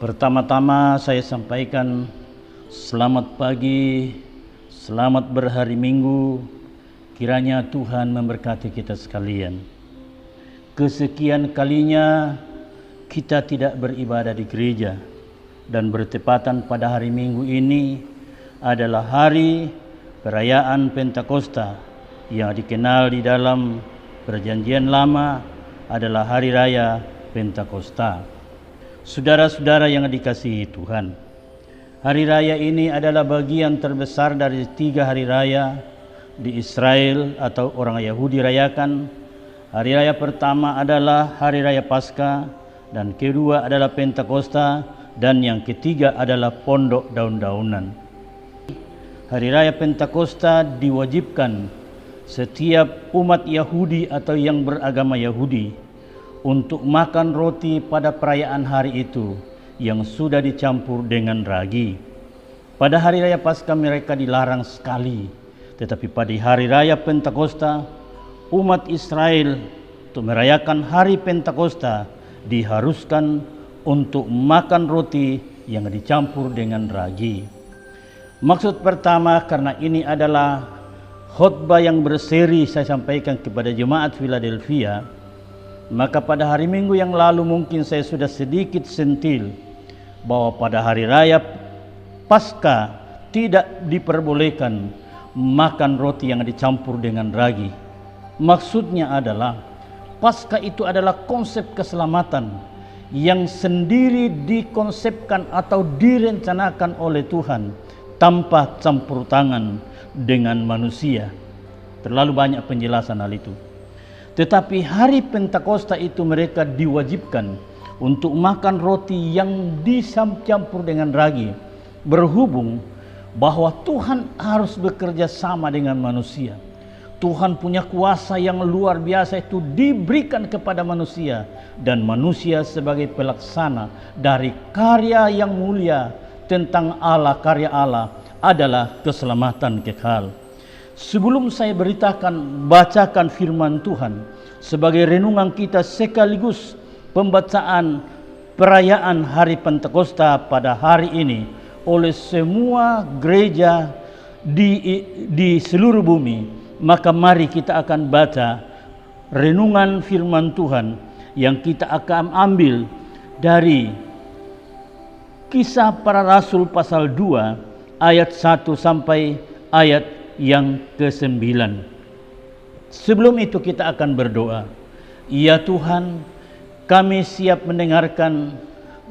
Pertama-tama saya sampaikan selamat pagi, selamat berhari Minggu. Kiranya Tuhan memberkati kita sekalian. Kesekian kalinya kita tidak beribadah di gereja, dan bertepatan pada hari Minggu ini adalah hari perayaan Pentakosta yang dikenal di dalam Perjanjian Lama adalah Hari Raya Pentakosta. Saudara-saudara yang dikasihi Tuhan, hari raya ini adalah bagian terbesar dari 3 hari raya di Israel atau orang Yahudi rayakan. Hari raya pertama adalah Hari Raya Paskah, dan kedua adalah Pentakosta, dan yang ketiga adalah Pondok Daun-daunan. Hari Raya Pentakosta diwajibkan setiap umat Yahudi atau yang beragama Yahudi untuk makan roti pada perayaan hari itu yang sudah dicampur dengan ragi. Pada hari Raya Paskah mereka dilarang sekali, tetapi pada hari Raya Pentakosta umat Israel untuk merayakan hari Pentakosta diharuskan untuk makan roti yang dicampur dengan ragi. Maksud pertama, karena ini adalah khotbah yang berseri saya sampaikan kepada jemaat Philadelphia, maka pada hari Minggu yang lalu mungkin saya sudah sedikit sentil bahwa pada hari raya Paskah tidak diperbolehkan makan roti yang dicampur dengan ragi. Maksudnya adalah Paskah itu adalah konsep keselamatan yang sendiri dikonsepkan atau direncanakan oleh Tuhan tanpa campur tangan dengan manusia. Terlalu banyak penjelasan hal itu. Tetapi hari Pentakosta itu mereka diwajibkan untuk makan roti yang dicampur dengan ragi, berhubung bahwa Tuhan harus bekerja sama dengan manusia. Tuhan punya kuasa yang luar biasa itu diberikan kepada manusia, dan manusia sebagai pelaksana dari karya yang mulia tentang Allah, karya Allah adalah keselamatan kekal. Sebelum saya bacakan firman Tuhan sebagai renungan kita sekaligus pembacaan perayaan hari Pentakosta pada hari ini oleh semua gereja di seluruh bumi, maka mari kita akan baca renungan firman Tuhan yang kita akan ambil dari Kisah Para Rasul pasal 2 ayat 1 sampai ayat yang ke-9. Sebelum itu kita akan berdoa. Ya Tuhan, kami siap mendengarkan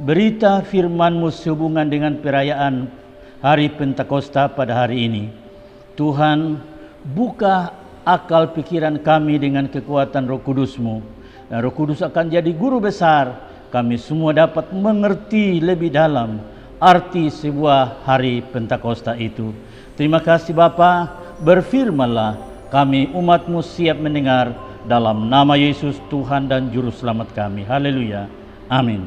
berita firman-Mu sehubungan dengan perayaan hari Pentakosta pada hari ini. Tuhan, buka akal pikiran kami dengan kekuatan Roh Kudus-Mu, dan Roh Kudus akan jadi guru besar. Kami semua dapat mengerti lebih dalam arti sebuah hari Pentakosta itu. Terima kasih Bapa, berfirmanlah, kami umat-Mu siap mendengar, dalam nama Yesus Tuhan dan Juru Selamat kami. Haleluya. Amin.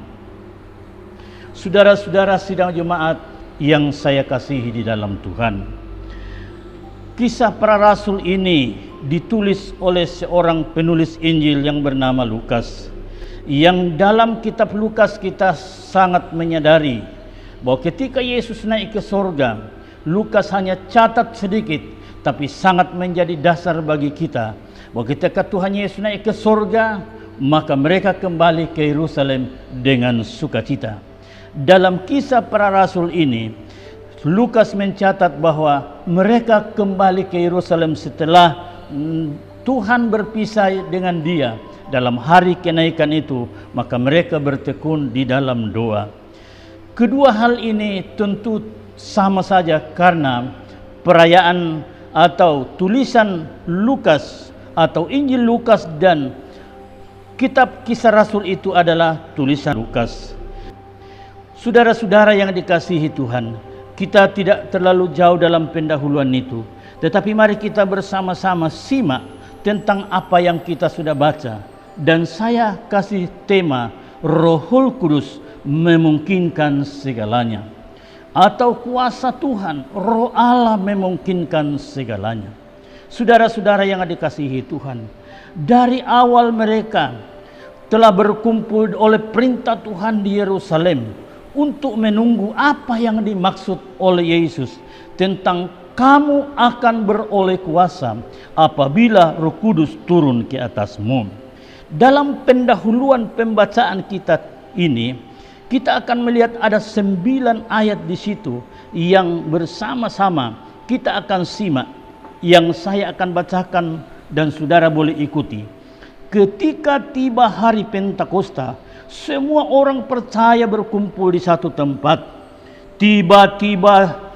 Saudara-saudara sidang jemaat yang saya kasihi di dalam Tuhan, Kisah Para Rasul ini ditulis oleh seorang penulis Injil yang bernama Lukas. Yang dalam kitab Lukas kita sangat menyadari bahwa ketika Yesus naik ke sorga, Lukas hanya catat sedikit, tapi sangat menjadi dasar bagi kita bahwa ketika Tuhan Yesus naik ke sorga, maka mereka kembali ke Yerusalem dengan sukacita. Dalam Kisah Para Rasul ini, Lukas mencatat bahwa mereka kembali ke Yerusalem setelah Tuhan berpisah dengan dia. Dalam hari kenaikan itu, maka mereka bertekun di dalam doa. Kedua hal ini tentu sama saja, karena perayaan atau tulisan Lukas atau Injil Lukas dan kitab Kisah Rasul itu adalah tulisan Lukas. Saudara-saudara yang dikasihi Tuhan, kita tidak terlalu jauh dalam pendahuluan itu, tetapi mari kita bersama-sama simak tentang apa yang kita sudah baca. Dan saya kasih tema Rohul Kudus memungkinkan segalanya, atau kuasa Tuhan, Roh Allah memungkinkan segalanya. Saudara-saudara yang dikasihi Tuhan, dari awal mereka telah berkumpul oleh perintah Tuhan di Yerusalem untuk menunggu apa yang dimaksud oleh Yesus tentang kamu akan beroleh kuasa apabila Roh Kudus turun ke atasmu. Dalam pendahuluan pembacaan kita ini, kita akan melihat ada 9 ayat di situ yang bersama-sama kita akan simak, yang saya akan bacakan dan saudara boleh ikuti. Ketika tiba hari Pentakosta, semua orang percaya berkumpul di satu tempat. Tiba-tiba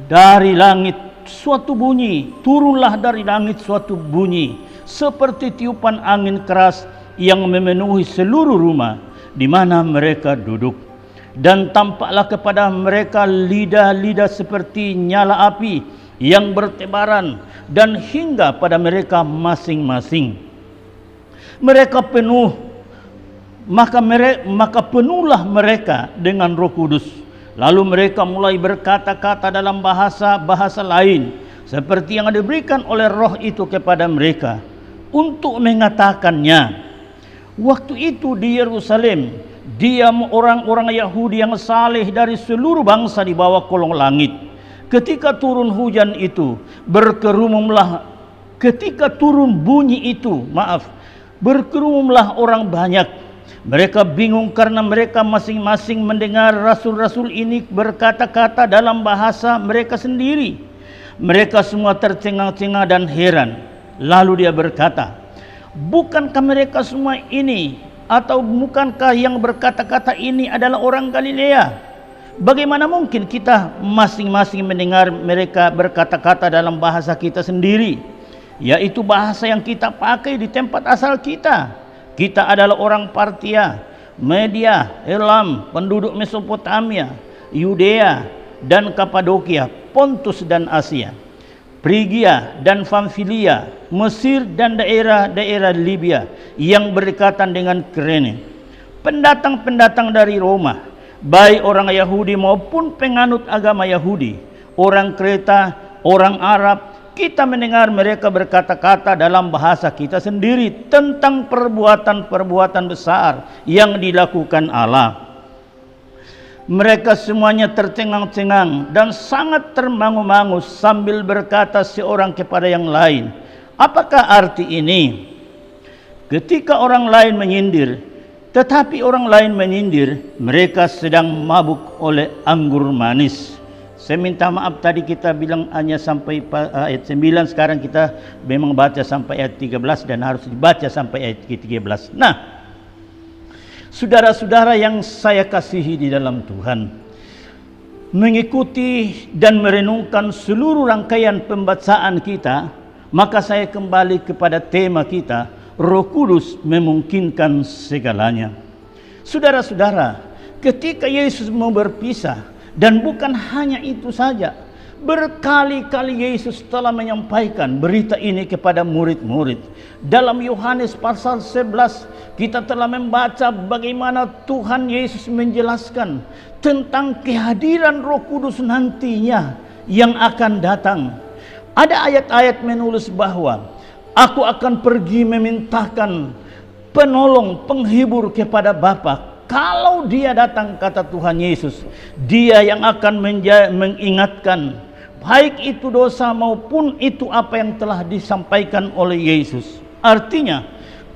dari langit suatu bunyi, turunlah dari langit suatu bunyi seperti tiupan angin keras yang memenuhi seluruh rumah di mana mereka duduk. Dan tampaklah kepada mereka lidah-lidah seperti nyala api yang bertebaran dan hingga pada mereka masing-masing. Mereka penuh, maka penuhlah mereka dengan Roh Kudus. Lalu mereka mulai berkata-kata dalam bahasa lain seperti yang diberikan oleh Roh itu kepada mereka untuk mengatakannya. Waktu itu di Yerusalem diam orang-orang Yahudi yang saleh dari seluruh bangsa di bawah kolong langit. Ketika turun hujan itu, ketika turun bunyi itu, berkerumumlah orang banyak. Mereka bingung karena mereka masing-masing mendengar rasul-rasul ini berkata-kata dalam bahasa mereka sendiri. Mereka semua tercengang-cengang dan heran. Lalu dia berkata, bukankah mereka semua ini, atau bukankah yang berkata-kata ini adalah orang Galilea? Bagaimana mungkin kita masing-masing mendengar mereka berkata-kata dalam bahasa kita sendiri, yaitu bahasa yang kita pakai di tempat asal kita? Kita adalah orang Partia, Media, Elam, penduduk Mesopotamia, Yudea dan Kapadokia, Pontus dan Asia, Frigia dan Pamfilia, Mesir dan daerah-daerah Libya yang berdekatan dengan Kirene. Pendatang-pendatang dari Roma, baik orang Yahudi maupun penganut agama Yahudi, orang Kreta, orang Arab, kita mendengar mereka berkata-kata dalam bahasa kita sendiri tentang perbuatan-perbuatan besar yang dilakukan Allah. Mereka semuanya tercengang-cengang dan sangat termangu-mangu sambil berkata seorang kepada yang lain, apakah arti ini? Ketika orang lain menyindir, mereka sedang mabuk oleh anggur manis. Saya minta maaf tadi kita bilang hanya sampai ayat 9, sekarang kita memang baca sampai ayat 13 dan harus dibaca sampai ayat ke-13. Nah, saudara-saudara yang saya kasihi di dalam Tuhan, mengikuti dan merenungkan seluruh rangkaian pembacaan kita, maka saya kembali kepada tema kita, Roh Kudus memungkinkan segalanya. Saudara-saudara, ketika Yesus mau berpisah, dan bukan hanya itu saja, berkali-kali Yesus telah menyampaikan berita ini kepada murid-murid. Dalam Yohanes pasal 11 kita telah membaca bagaimana Tuhan Yesus menjelaskan tentang kehadiran Roh Kudus nantinya yang akan datang. Ada ayat-ayat menulis bahwa aku akan pergi memintakan penolong, penghibur kepada Bapa. Kalau dia datang, kata Tuhan Yesus, dia yang akan mengingatkan baik itu dosa maupun itu apa yang telah disampaikan oleh Yesus. Artinya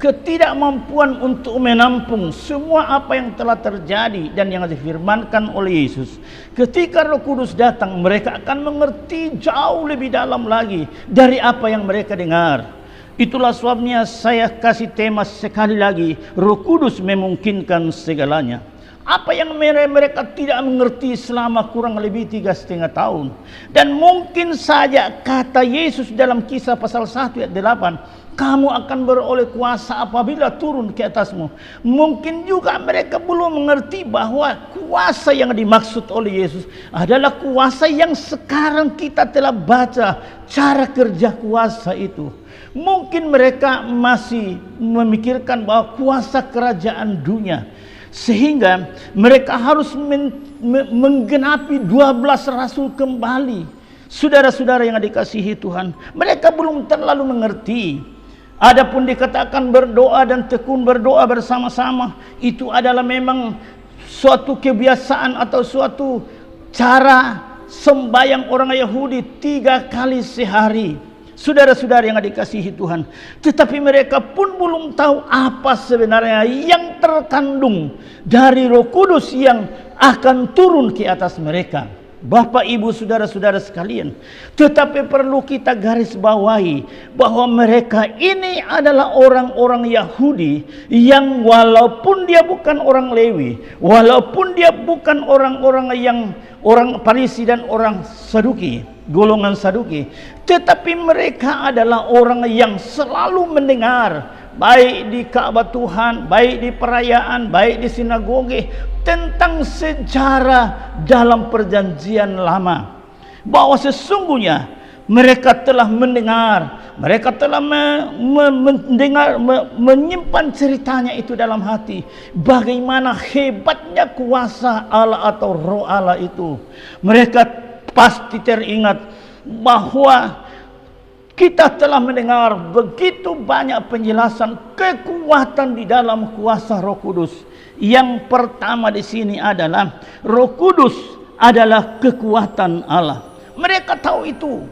ketidakmampuan untuk menampung semua apa yang telah terjadi dan yang difirmankan oleh Yesus. Ketika Roh Kudus datang, mereka akan mengerti jauh lebih dalam lagi dari apa yang mereka dengar. Itulah sebabnya saya kasih tema sekali lagi, Roh Kudus memungkinkan segalanya. Apa yang mereka tidak mengerti selama kurang lebih 3,5 tahun. Dan mungkin saja kata Yesus dalam Kisah pasal 1 ayat 8, kamu akan beroleh kuasa apabila turun ke atasmu. Mungkin juga mereka belum mengerti bahwa kuasa yang dimaksud oleh Yesus adalah kuasa yang sekarang kita telah baca cara kerja kuasa itu. Mungkin mereka masih memikirkan bahwa kuasa kerajaan dunia, sehingga mereka harus menggenapi 12 rasul kembali. Saudara-saudara yang dikasihi Tuhan, mereka belum terlalu mengerti. Adapun dikatakan berdoa dan tekun berdoa bersama-sama, itu adalah memang suatu kebiasaan atau suatu cara sembahyang orang Yahudi 3 kali sehari. Saudara-saudara yang dikasihi Tuhan, tetapi mereka pun belum tahu apa sebenarnya yang terkandung dari Roh Kudus yang akan turun ke atas mereka. Bapak, Ibu, saudara-saudara sekalian, tetapi perlu kita garis bawahi bahwa mereka ini adalah orang-orang Yahudi yang walaupun dia bukan orang Lewi, walaupun dia bukan orang-orang yang orang Farisi dan orang Saduki, golongan Saduki, tetapi mereka adalah orang yang selalu mendengar, baik di Ka'bah Tuhan, baik di perayaan, baik di sinagoge, tentang sejarah dalam perjanjian lama, bahwa sesungguhnya mereka telah mendengar, mereka telah mendengar, menyimpan ceritanya itu dalam hati, bagaimana hebatnya kuasa Allah atau Roh Allah itu. Mereka pasti teringat bahwa kita telah mendengar begitu banyak penjelasan kekuatan di dalam kuasa Roh Kudus. Yang pertama di sini adalah Roh Kudus adalah kekuatan Allah. Mereka tahu itu,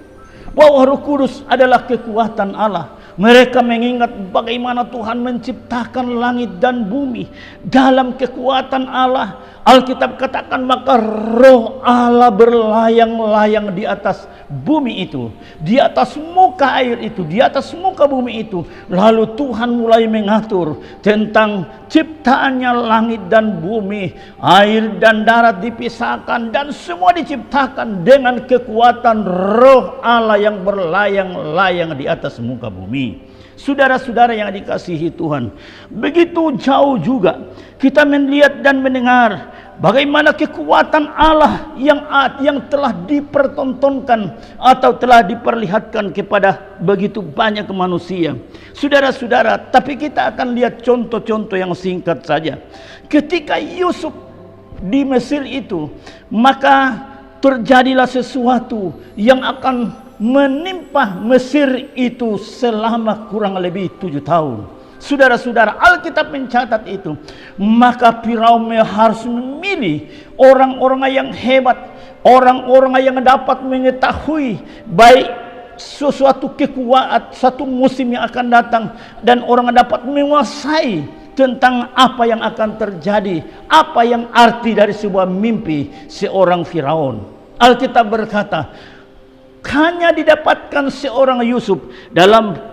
bahwa Roh Kudus adalah kekuatan Allah. Mereka mengingat bagaimana Tuhan menciptakan langit dan bumi dalam kekuatan Allah. Alkitab katakan maka Roh Allah berlayang-layang di atas bumi itu, di atas muka air itu, di atas muka bumi itu. Lalu Tuhan mulai mengatur tentang ciptaannya langit dan bumi, air dan darat dipisahkan, dan semua diciptakan dengan kekuatan Roh Allah yang berlayang-layang di atas muka bumi. Saudara-saudara yang dikasihi Tuhan, begitu jauh juga kita melihat dan mendengar bagaimana kekuatan Allah yang telah dipertontonkan atau telah diperlihatkan kepada begitu banyak manusia. Saudara-saudara, tapi kita akan lihat contoh-contoh yang singkat saja. Ketika Yusuf di Mesir itu, maka terjadilah sesuatu yang akan menimpa Mesir itu selama kurang lebih 7 tahun. Saudara-saudara, Alkitab mencatat itu. Maka Firaun harus memilih orang-orang yang hebat, orang-orang yang dapat mengetahui baik sesuatu kekuatan, satu musim yang akan datang, dan orang yang dapat menguasai tentang apa yang akan terjadi, apa yang arti dari sebuah mimpi seorang Firaun. Alkitab berkata, hanya didapatkan seorang Yusuf. Dalam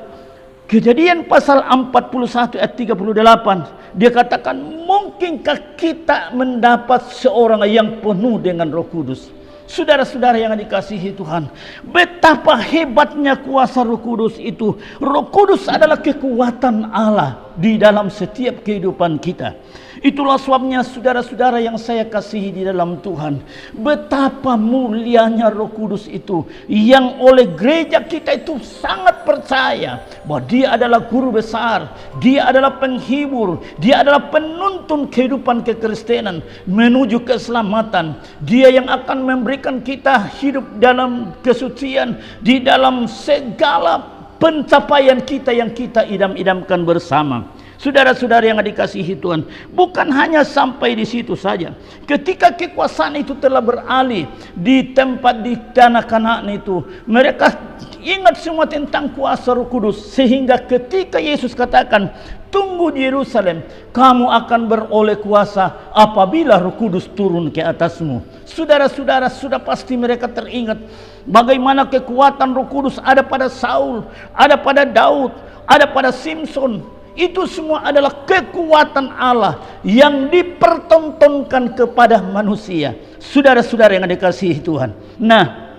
Kejadian pasal 41 ayat 38, dia katakan, mungkinkah kita mendapat seorang yang penuh dengan Roh Kudus? Saudara-saudara yang dikasihi Tuhan, betapa hebatnya kuasa Roh Kudus itu. Roh Kudus adalah kekuatan Allah di dalam setiap kehidupan kita. Itulah sebabnya saudara-saudara yang saya kasihi di dalam Tuhan, betapa mulianya Roh Kudus itu, yang oleh gereja kita itu sangat percaya bahwa dia adalah guru besar, dia adalah penghibur, dia adalah penuntun kehidupan kekristenan menuju keselamatan. Dia yang akan memberikan kita hidup dalam kesucian, di dalam segala pencapaian kita yang kita idam-idamkan bersama. Saudara-saudara yang dikasihi Tuhan, bukan hanya sampai di situ saja. Ketika kekuasaan itu telah beralih di tempat di tanah Kanaan itu, mereka ingat semua tentang kuasa Roh Kudus, sehingga ketika Yesus katakan, tunggu di Yerusalem, kamu akan beroleh kuasa apabila Roh Kudus turun ke atasmu. Saudara-saudara, sudah pasti mereka teringat bagaimana kekuatan Roh Kudus ada pada Saul, ada pada Daud, ada pada Simson. Itu semua adalah kekuatan Allah yang dipertontonkan kepada manusia. Saudara-saudara yang dikasihi Tuhan. Nah,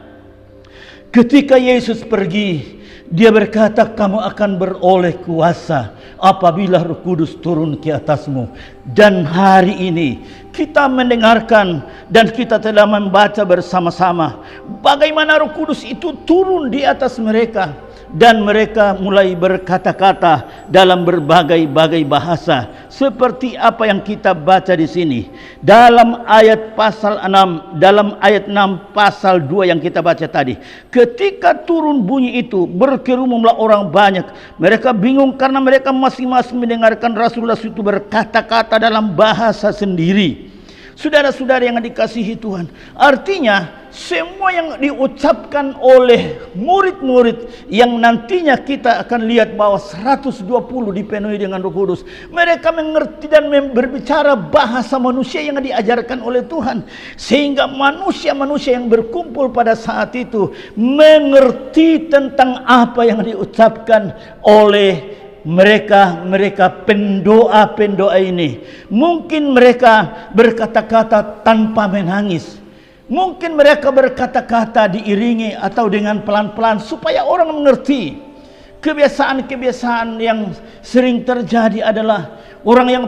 ketika Yesus pergi, dia berkata, kamu akan beroleh kuasa apabila Roh Kudus turun ke atasmu. Dan hari ini kita mendengarkan dan kita telah membaca bersama-sama bagaimana Roh Kudus itu turun di atas mereka. Dan mereka mulai berkata-kata dalam berbagai-bagai bahasa, seperti apa yang kita baca di sini dalam ayat pasal 6, dalam ayat 6 pasal 2 yang kita baca tadi. Ketika turun bunyi itu, berkerumunan orang banyak. Mereka bingung karena mereka masing-masing mendengarkan rasul-rasul itu berkata-kata dalam bahasa sendiri. Saudara-saudara yang dikasihi Tuhan, artinya semua yang diucapkan oleh murid-murid yang nantinya kita akan lihat bahwa 120 dipenuhi dengan Roh Kudus, mereka mengerti dan berbicara bahasa manusia yang diajarkan oleh Tuhan, sehingga manusia-manusia yang berkumpul pada saat itu mengerti tentang apa yang diucapkan oleh mereka pendoa-pendoa ini. Mungkin mereka berkata-kata tanpa menangis, mungkin mereka berkata-kata diiringi atau dengan pelan-pelan supaya orang mengerti. Kebiasaan-kebiasaan yang sering terjadi adalah orang yang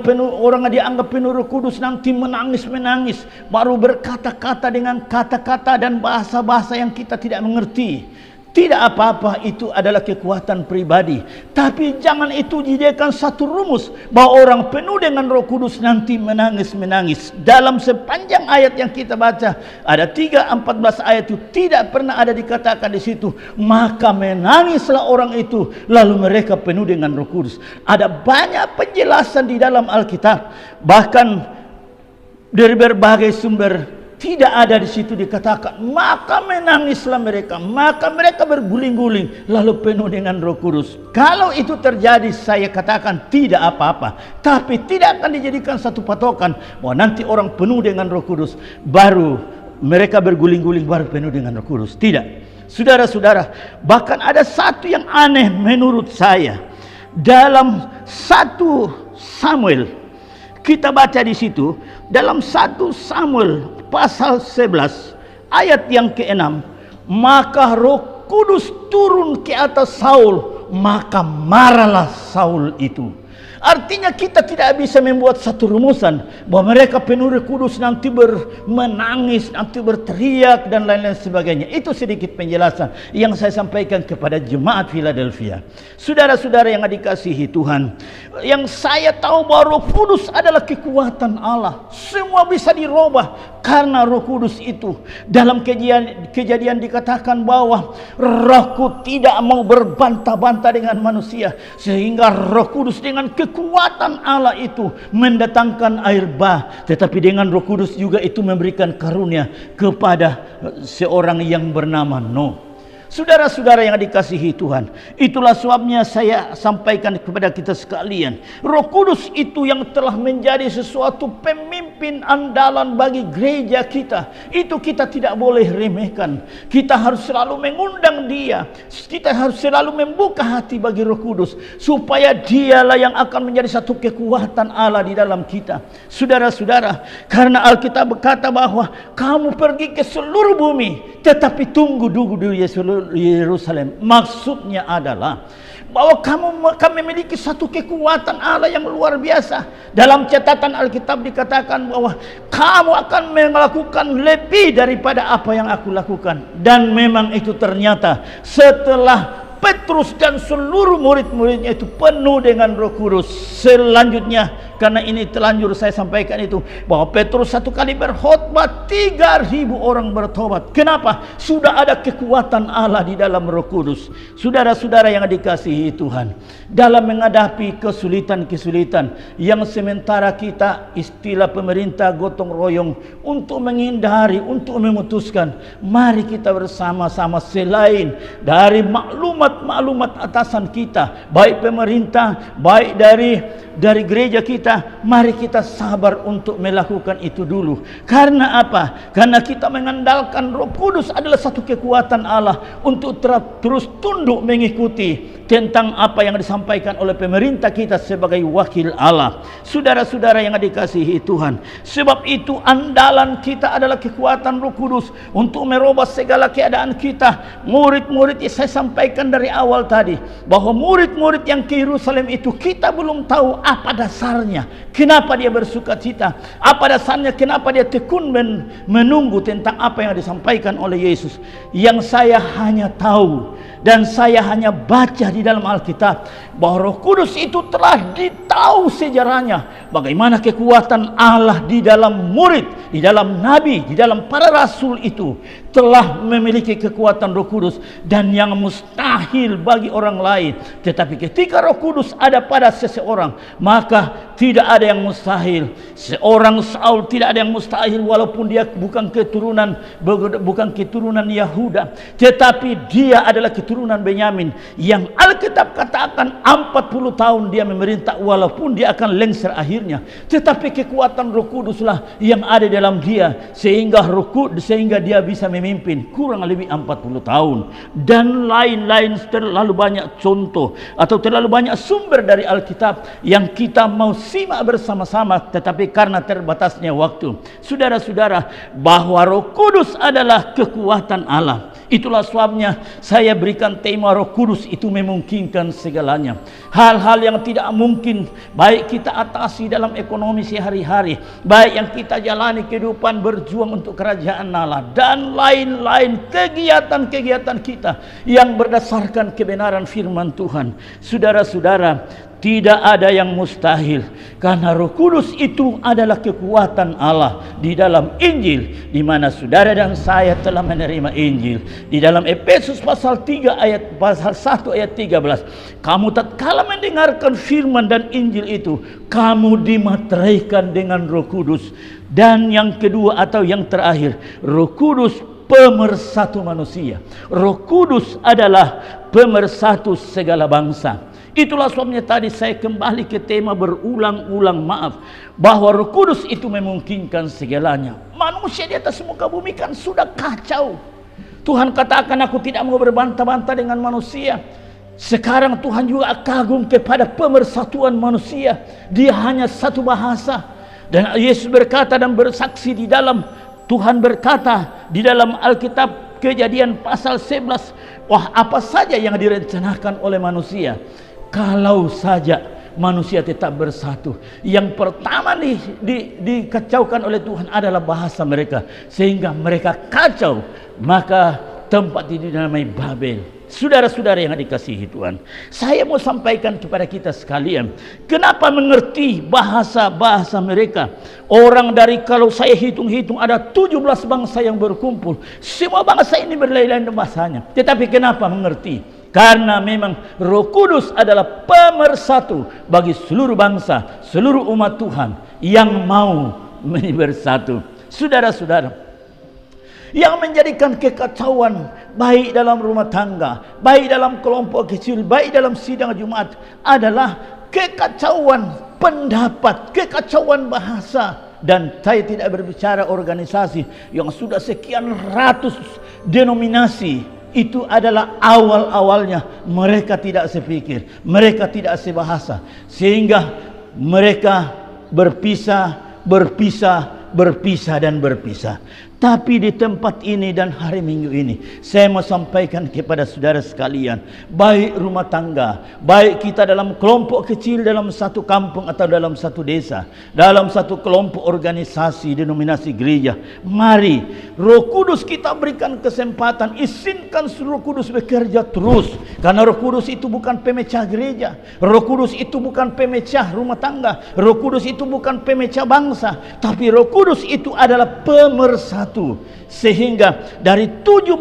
dianggap penuh Roh Kudus nanti menangis-menangis, baru berkata-kata dengan kata-kata dan bahasa-bahasa yang kita tidak mengerti. Tidak apa-apa, itu adalah kekuatan pribadi. Tapi jangan itu dijadikan satu rumus bahwa orang penuh dengan Roh Kudus nanti menangis-menangis. Dalam sepanjang ayat yang kita baca, ada 3-14 ayat itu tidak pernah ada dikatakan di situ, maka menangislah orang itu lalu mereka penuh dengan Roh Kudus. Ada banyak penjelasan di dalam Alkitab, bahkan dari berbagai sumber. Tidak ada di situ dikatakan maka menangislah mereka, maka mereka berguling-guling lalu penuh dengan Roh Kudus. Kalau itu terjadi, saya katakan tidak apa-apa, tapi tidak akan dijadikan satu patokan bahwa nanti orang penuh dengan Roh Kudus baru mereka berguling-guling baru penuh dengan Roh Kudus. Tidak, saudara-saudara, bahkan ada satu yang aneh menurut saya. Dalam 1 Samuel kita baca di situ, dalam 1 Samuel pasal 11 ayat yang ke-6, maka Roh Kudus turun ke atas Saul, maka marahlah Saul itu. Artinya kita tidak bisa membuat satu rumusan bahwa mereka penuh Roh Kudus nanti menangis, nanti berteriak dan lain-lain sebagainya. Itu sedikit penjelasan yang saya sampaikan kepada jemaat Philadelphia. Saudara-saudara yang dikasihi Tuhan, yang saya tahu bahwa Roh Kudus adalah kekuatan Allah. Semua bisa dirubah karena Roh Kudus itu. Dalam kejadian dikatakan bahwa Rohku tidak mau berbantah-bantah dengan manusia, sehingga Roh Kudus dengan kekuatan Allah itu mendatangkan air bah, tetapi dengan Roh Kudus juga itu memberikan karunia kepada seorang yang bernama Nuh. Saudara-saudara yang dikasihi Tuhan, itulah sebabnya saya sampaikan kepada kita sekalian, Roh Kudus itu yang telah menjadi sesuatu pemimpin andalan bagi gereja kita. Itu kita tidak boleh remehkan. Kita harus selalu mengundang Dia. Kita harus selalu membuka hati bagi Roh Kudus, supaya Dialah yang akan menjadi satu kekuatan Allah di dalam kita. Saudara-saudara, karena Alkitab berkata bahwa kamu pergi ke seluruh bumi, tetapi tunggu dulu di Yerusalem. Maksudnya adalah bahwa kami memiliki satu kekuatan Allah yang luar biasa. Dalam catatan Alkitab dikatakan bahwa kamu akan melakukan lebih daripada apa yang aku lakukan. Dan memang itu ternyata setelah Petrus dan seluruh murid-muridnya itu penuh dengan Roh Kudus. Selanjutnya, karena ini telanjur saya sampaikan itu, bahwa Petrus satu kali berkhotbah 3.000 orang bertobat. Kenapa? Sudah ada kekuatan Allah di dalam Roh Kudus. Saudara-saudara yang dikasihi Tuhan, dalam menghadapi kesulitan-kesulitan yang sementara kita istilah pemerintah gotong royong untuk menghindari, untuk memutuskan, mari kita bersama-sama selain dari maklumat atasan kita, baik pemerintah, baik dari gereja kita, mari kita sabar untuk melakukan itu dulu. Karena apa? Karena kita mengandalkan Roh Kudus adalah satu kekuatan Allah untuk terus tunduk mengikuti tentang apa yang disampaikan oleh pemerintah kita sebagai wakil Allah. Saudara-saudara yang dikasihi Tuhan, sebab itu andalan kita adalah kekuatan Roh Kudus untuk merubah segala keadaan kita. Murid-murid yang saya sampaikan dari awal tadi, bahwa murid-murid yang ke Yerusalem itu kita belum tahu apa dasarnya, kenapa dia bersuka cita, apa dasarnya, kenapa dia tekun menunggu tentang apa yang disampaikan oleh Yesus. Yang saya hanya tahu Dan saya hanya baca di dalam Alkitab bahwa Roh Kudus itu telah ditahu sejarahnya. Bagaimana kekuatan Allah di dalam murid, di dalam nabi, di dalam para rasul itu telah memiliki kekuatan Roh Kudus dan yang mustahil bagi orang lain. Tetapi ketika Roh Kudus ada pada seseorang, maka tidak ada yang mustahil. Seorang Saul tidak ada yang mustahil walaupun dia bukan keturunan Yahuda, tetapi dia adalah keturunan Benyamin yang Alkitab katakan 40 tahun dia memerintah walaupun dia akan lengser akhirnya, tetapi kekuatan Roh Kuduslah yang ada dalam dia sehingga dia bisa memimpin kurang lebih 40 tahun. Dan lain-lain, terlalu banyak contoh atau terlalu banyak sumber dari Alkitab yang kita mau simak bersama-sama, tetapi karena terbatasnya waktu, saudara-saudara, bahwa Roh Kudus adalah kekuatan Allah. Itulah sebabnya saya berikan tema Roh Kudus itu memungkinkan segalanya. Hal-hal yang tidak mungkin baik kita atasi dalam ekonomi sehari-hari, baik yang kita jalani kehidupan berjuang untuk kerajaan Allah, dan lain-lain kegiatan-kegiatan kita yang berdasarkan kebenaran firman Tuhan. Saudara-saudara, tidak ada yang mustahil karena Roh Kudus itu adalah kekuatan Allah di dalam Injil, di mana saudara dan saya telah menerima Injil. Di dalam Efesus pasal 1 ayat 13, kamu tatkala mendengarkan firman dan Injil itu, kamu dimateraikan dengan Roh Kudus. Dan yang kedua atau yang terakhir, Roh Kudus pemersatu manusia. Roh Kudus adalah pemersatu segala bangsa. Itulah sebabnya tadi saya kembali ke tema berulang-ulang bahwa Roh Kudus itu memungkinkan segalanya. Manusia di atas muka bumi kan sudah kacau. Tuhan katakan, aku tidak mau berbantah-bantah dengan manusia. Sekarang Tuhan juga kagum kepada pemersatuan manusia. Dia hanya satu bahasa. Dan Yesus berkata dan bersaksi di dalam, Tuhan berkata di dalam Alkitab Kejadian pasal 11, wah, apa saja yang direncanakan oleh manusia kalau saja manusia tetap bersatu. Yang pertama dikacaukan oleh Tuhan adalah bahasa mereka, sehingga mereka kacau, maka tempat ini dinamai Babel. Saudara-saudara yang dikasihi Tuhan, saya mau sampaikan kepada kita sekalian, kenapa mengerti bahasa-bahasa mereka. Orang dari, kalau saya hitung-hitung, ada 17 bangsa yang berkumpul. Semua bangsa ini berlain-lain bahasanya, tetapi kenapa mengerti? Karena memang Roh Kudus adalah pemersatu bagi seluruh bangsa, seluruh umat Tuhan yang mau bersatu. Saudara-saudara, yang menjadikan kekacauan baik dalam rumah tangga, baik dalam kelompok kecil, baik dalam sidang Jumat adalah kekacauan pendapat, kekacauan bahasa. Dan saya tidak berbicara organisasi yang sudah sekian ratus denominasi. Itu adalah awal-awalnya mereka tidak sepikir, mereka tidak sebahasa, sehingga mereka berpisah dan berpisah. Tapi di tempat ini dan hari Minggu ini, saya mau sampaikan kepada saudara sekalian, baik rumah tangga, baik kita dalam kelompok kecil, dalam satu kampung atau dalam satu desa, dalam satu kelompok organisasi, denominasi gereja, mari Roh Kudus kita berikan kesempatan, izinkan Roh Kudus bekerja terus. Karena Roh Kudus itu bukan pemecah gereja, Roh Kudus itu bukan pemecah rumah tangga, Roh Kudus itu bukan pemecah bangsa, tapi Roh Kudus itu adalah pemersatu. Sehingga dari 17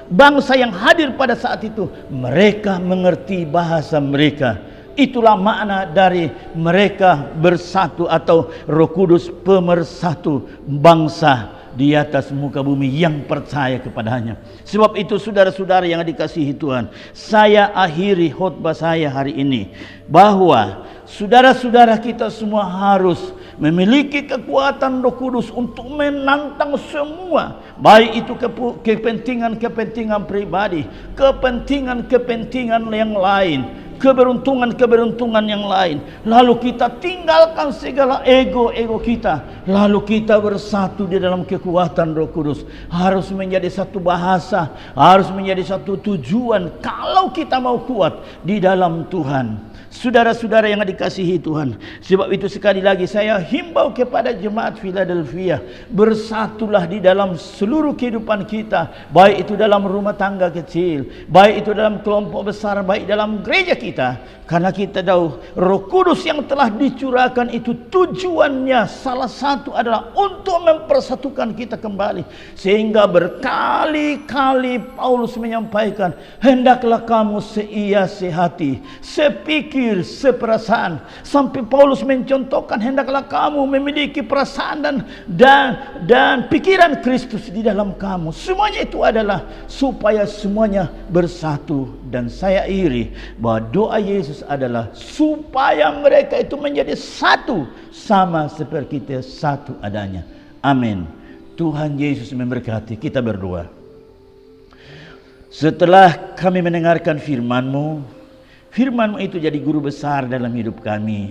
bangsa yang hadir pada saat itu, mereka mengerti bahasa mereka. Itulah makna dari mereka bersatu atau Roh Kudus pemersatu bangsa di atas muka bumi yang percaya kepadanya. Sebab itu saudara-saudara yang dikasihi Tuhan, saya akhiri khotbah saya hari ini bahwa saudara-saudara kita semua harus memiliki kekuatan Roh Kudus untuk menantang semua, baik itu kepentingan-kepentingan pribadi, kepentingan-kepentingan yang lain, keberuntungan-keberuntungan yang lain. Lalu kita tinggalkan segala ego-ego kita, lalu kita bersatu di dalam kekuatan Roh Kudus. Harus menjadi satu bahasa, harus menjadi satu tujuan kalau kita mau kuat di dalam Tuhan. Saudara-saudara yang dikasihi Tuhan, sebab itu sekali lagi saya himbau kepada jemaat Philadelphia, bersatulah di dalam seluruh kehidupan kita, baik itu dalam rumah tangga kecil, baik itu dalam kelompok besar, baik dalam gereja kita. Karena kita tahu Roh Kudus yang telah dicurahkan itu tujuannya salah satu adalah untuk mempersatukan kita kembali. Sehingga berkali-kali Paulus menyampaikan, hendaklah kamu seia sehati, sepikir, seperasaan. Sampai Paulus mencontohkan, hendaklah kamu memiliki perasaan dan pikiran Kristus di dalam kamu. Semuanya itu adalah supaya semuanya bersatu. Dan saya iri bahwa doa Yesus adalah supaya mereka itu menjadi satu, sama seperti kita satu adanya. Amin. Tuhan Yesus memberkati. Kita berdoa. Setelah kami mendengarkan firman-Mu, firman-Mu itu jadi guru besar dalam hidup kami,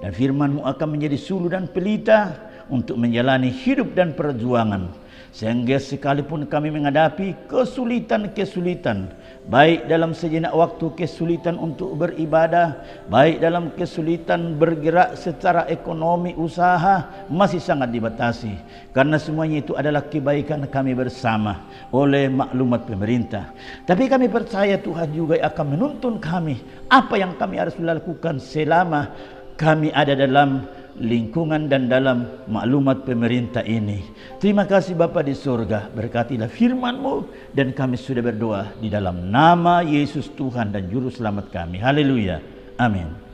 dan firman-Mu akan menjadi suluh dan pelita untuk menjalani hidup dan perjuangan. Sehingga sekalipun kami menghadapi kesulitan-kesulitan, baik dalam sejenak waktu kesulitan untuk beribadah, baik dalam kesulitan bergerak secara ekonomi, usaha masih sangat dibatasi. Karena semuanya itu adalah kebaikan kami bersama oleh maklumat pemerintah. Tapi kami percaya Tuhan juga akan menuntun kami apa yang kami harus lakukan selama kami ada dalam lingkungan dan dalam maklumat pemerintah ini. Terima kasih Bapa di surga, berkatilah firman-Mu, dan kami sudah berdoa di dalam nama Yesus Tuhan dan Juru Selamat kami. Haleluya. Amin.